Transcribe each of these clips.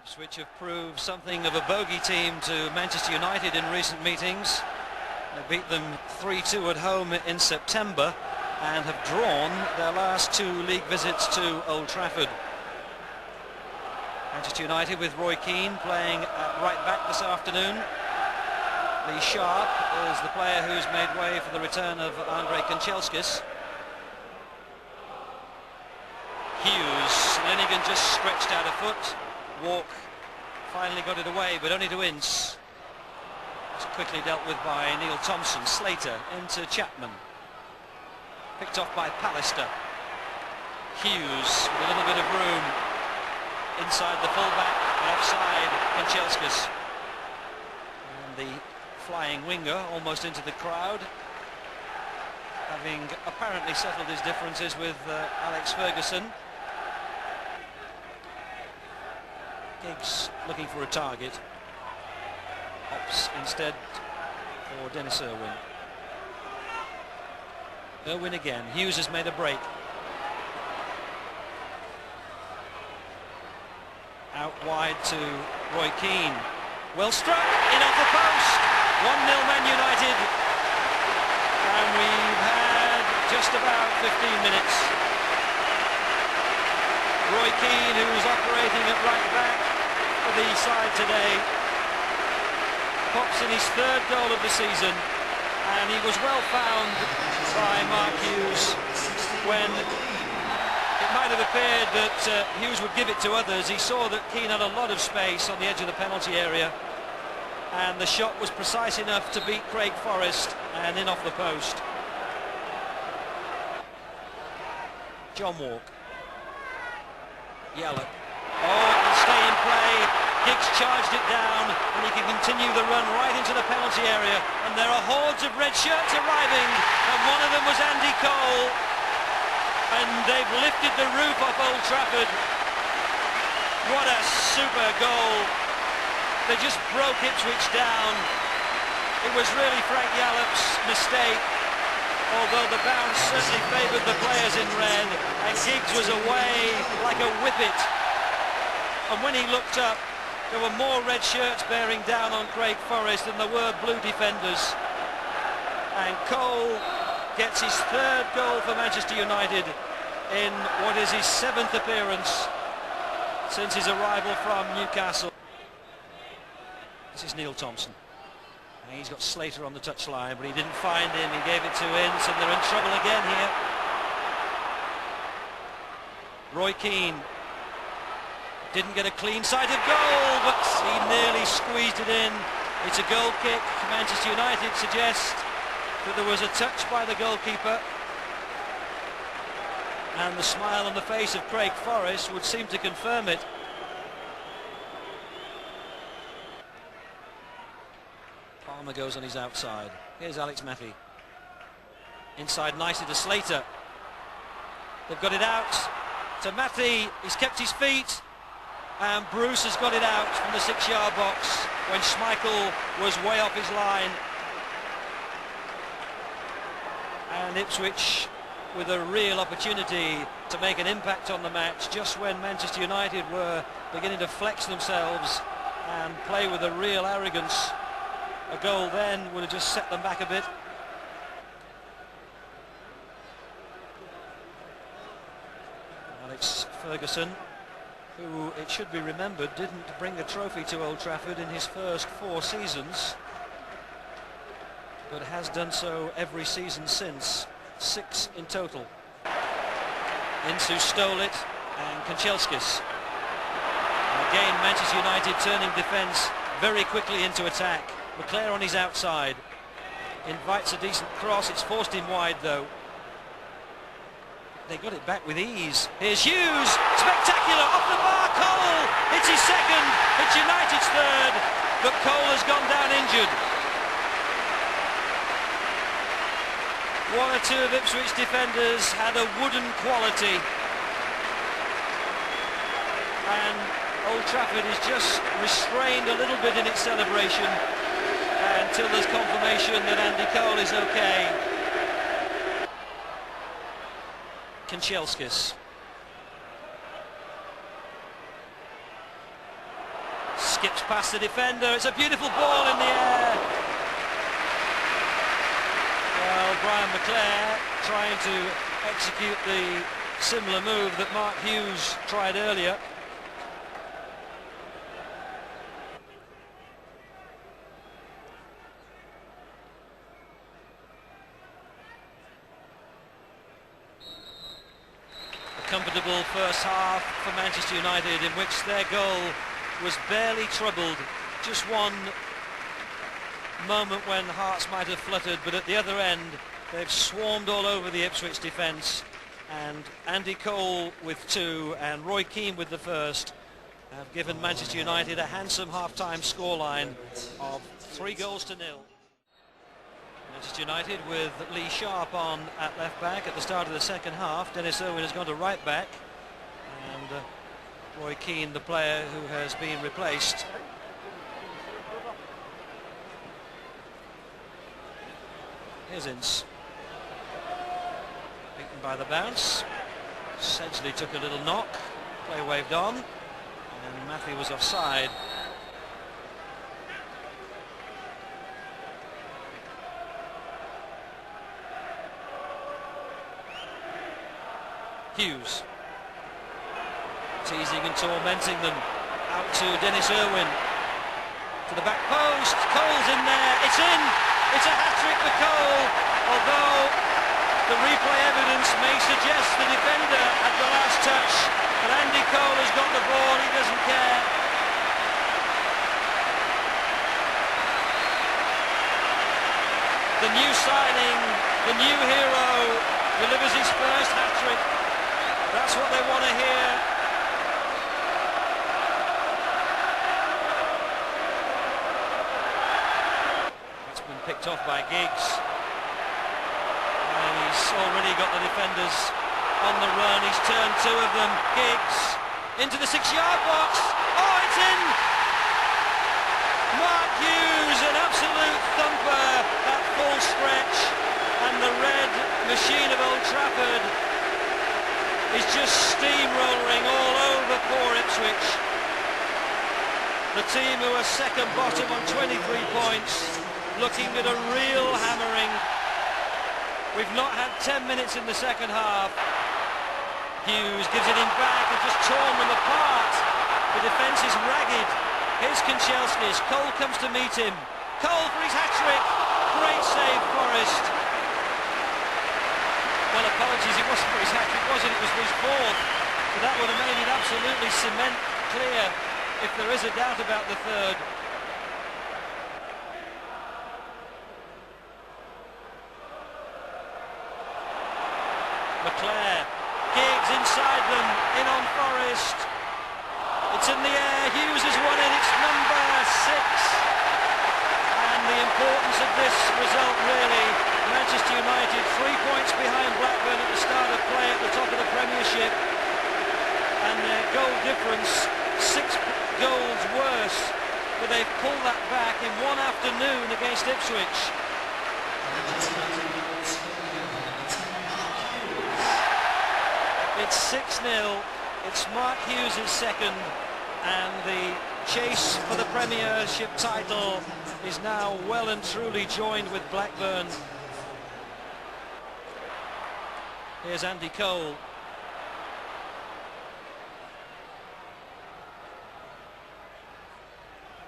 Ipswich have proved something of a bogey team to Manchester United in recent meetings. They beat them 3-2 at home in September and have drawn their last two league visits to Old Trafford. Manchester United with Roy Keane playing at right back this afternoon. Lee Sharp is the player who's made way for the return of Andrei Kanchelskis. Hughes, Linnigan just stretched out a foot. Walk finally got it away, but only to Ince. It's quickly dealt with by Neil Thompson. Slater into Chapman. Picked off by Pallister. Hughes with a little bit of room inside the fullback, but offside Kanchelskis. And the flying winger almost into the crowd, having apparently settled his differences with Alex Ferguson. Giggs looking for a target. Opts instead for Dennis Irwin. Irwin again. Hughes has made a break. Out wide to Roy Keane. Well struck, in off the post. 1-0 Man United. And we've had just about 15 minutes. Roy Keane, who's operating at right back for the side today, pops in his third goal of the season, and he was well found by Mark Hughes when it might have appeared that Hughes would give it to others. He saw that Keane had a lot of space on the edge of the penalty area, and the shot was precise enough to beat Craig Forrest and in off the post. John Walk. Yellow. Oh, it will stay in play. Giggs charged it down, and he can continue the run right into the penalty area. And there are hordes of red shirts arriving, and one of them was Andy Cole. And they've lifted the roof off Old Trafford. What a super goal. They just broke Ipswich down. It was really Frank Yallop's mistake, although the bounce certainly favoured the players in red, and Giggs was away like a whippet. And when he looked up, there were more red shirts bearing down on Craig Forrest than there were blue defenders. And Cole gets his third goal for Manchester United in what is his 7th appearance since his arrival from Newcastle. This is Neil Thompson. And he's got Slater on the touchline, but he didn't find him. He gave it to Ince, and they're in trouble again here. Roy Keane didn't get a clean-sighted goal, but he nearly squeezed it in. It's a goal kick. Manchester United suggest that there was a touch by the goalkeeper, and the smile on the face of Craig Forrest would seem to confirm it. Palmer goes on his outside. Here's Alex Matty. Inside nicely to Slater. They've got it out to Matty. He's kept his feet. And Bruce has got it out from the 6-yard box when Schmeichel was way off his line. And Ipswich with a real opportunity to make an impact on the match just when Manchester United were beginning to flex themselves and play with a real arrogance. A goal then would have just set them back a bit. Alex Ferguson, who, it should be remembered, didn't bring a trophy to Old Trafford in his first 4 seasons, but has done so every season since, 6 in total. Ince stole it, and Kanchelskis. Again, Manchester United turning defence very quickly into attack. McClare on his outside, invites a decent cross. It's forced him wide though. They got it back with ease. Here's Hughes, spectacular, off the bar, Cole! It's his second, it's United's third, but Cole has gone down injured. One or two of Ipswich defenders had a wooden quality, and Old Trafford is just restrained a little bit in its celebration until there's confirmation that Andy Cole is okay. Kanchelskis. Skips past the defender. It's a beautiful ball in the air. Well, Brian McClair trying to execute the similar move that Mark Hughes tried earlier. A comfortable first half for Manchester United, in which their goal was barely troubled. Just one moment when hearts might have fluttered, but at the other end they've swarmed all over the Ipswich defence, and Andy Cole with 2 and Roy Keane with the first have given Manchester United a handsome half-time scoreline of 3-0. Manchester United with Lee Sharp on at left back at the start of the second half. Dennis Irwin has gone to right back, and Roy Keane, the player who has been replaced. Here's Ince. Beaten by the bounce. Sedgley took a little knock. Play waved on. And Matthew was offside. Hughes. Teasing and tormenting them. Out to Dennis Irwin. To the back post. Cole's in there. It's in. It's a hat-trick for Cole. Although the replay evidence may suggest the defender at the last touch. But Andy Cole has got the ball. He doesn't care. The new signing, the new hero, delivers his first hat-trick. That's what they want to hear. Picked off by Giggs, and he's already got the defenders on the run. He's turned 2 of them. Giggs into the 6-yard box. Oh, it's in! Mark Hughes, an absolute thumper, that full stretch, and the red machine of Old Trafford is just steamrolling all over poor Ipswich. The team who are second bottom on 23 points, looking at a real hammering. We've not had 10 minutes in the second half. Hughes gives it in back and just torn them apart. The defence is ragged. Here's Kanchelskis. Cole comes to meet him. Cole for his hat-trick. Great save, Forrest. Well, apologies, it wasn't for his hat-trick, was it? It was for his 4th. But that would have made it absolutely cement clear if there is a doubt about the 3rd. McClair, Giggs inside them, in on Forrest. It's in the air, Hughes has won it, it's number 6. And the importance of this result really, Manchester United 3 points behind Blackburn at the start of play at the top of the Premiership. And their goal difference, 6 goals worse, but they've pulled that back in one afternoon against Ipswich. It's 6-0, it's Mark Hughes' second, and the chase for the Premiership title is now well and truly joined with Blackburn. Here's Andy Cole.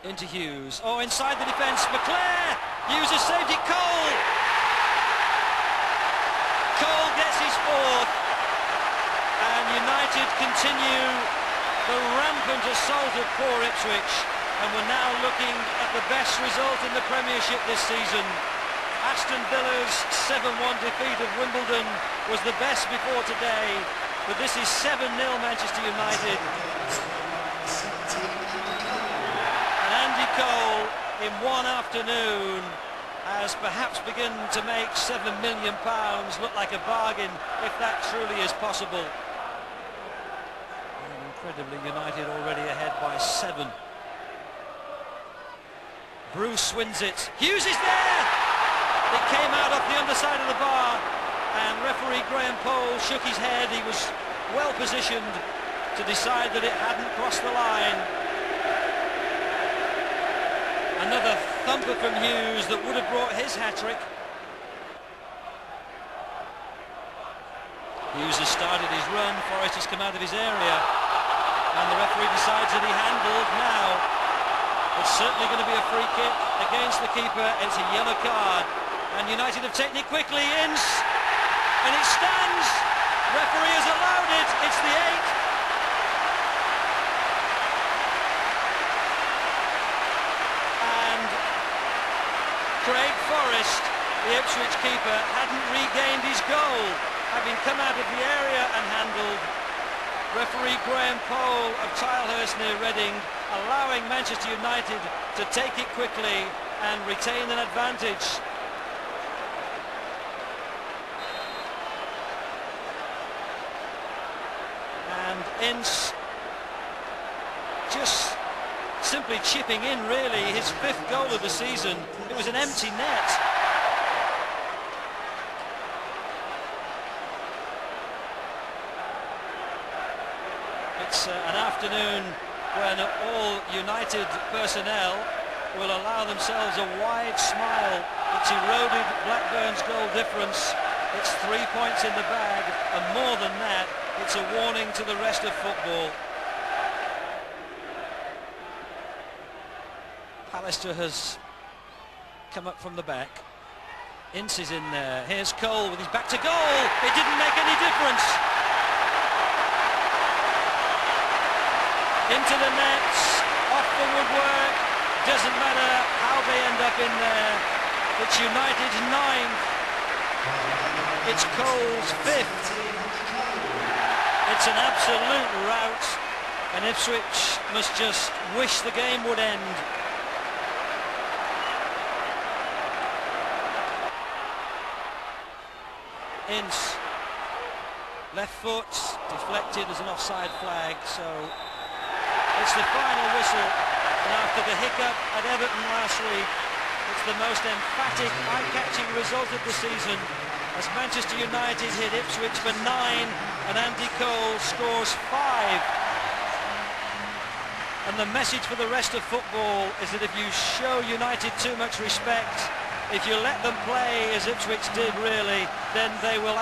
Into Hughes. Oh, inside the defence, McClair! Hughes has saved it, Cole! Cole gets his 4th. And United continue the rampant assault of poor Ipswich, and we're now looking at the best result in the Premiership this season. Aston Villa's 7-1 defeat of Wimbledon was the best before today, but this is 7-0 Manchester United. And Andy Cole, in one afternoon, has perhaps begun to make £7 million look like a bargain, if that truly is possible. Incredibly, United already ahead by 7. Bruce wins it. Hughes is there! It came out off the underside of the bar, and referee Graham Pole shook his head. He was well positioned to decide that it hadn't crossed the line. thumper from Hughes that would have brought his hat-trick. Hughes has started his run, Forrest has come out of his area, and the referee decides that he handled. Now it's certainly going to be a free kick against the keeper. It's a yellow card, and United have taken it quickly. Ince, and it stands. Referee has allowed it. It's the 8th. And Craig Forrest, the Ipswich keeper, hadn't regained his goal, having come out of the area and handled. Referee Graham Pole of Tilehurst near Reading allowing Manchester United to take it quickly and retain an advantage. And Ince just simply chipping in, really, his 5th goal of the season. It was an empty net. It's an afternoon when all United personnel will allow themselves a wide smile. It's eroded Blackburn's goal difference. It's 3 points in the bag, and more than that, it's a warning to the rest of football. Pallister has come up from the back. Ince is in there. Here's Cole with his back to goal. It didn't make any difference. Into the nets, off the woodwork, doesn't matter how they end up in there. It's United's 9th, it's Cole's 5th. It's an absolute rout, and Ipswich must just wish the game would end. Ince, left foot, deflected as an offside flag, so it's the final whistle, and after the hiccup at Everton last week, it's the most emphatic, eye-catching result of the season as Manchester United hit Ipswich for 9 and Andy Cole scores 5. And the message for the rest of football is that if you show United too much respect, if you let them play as Ipswich did really, then they will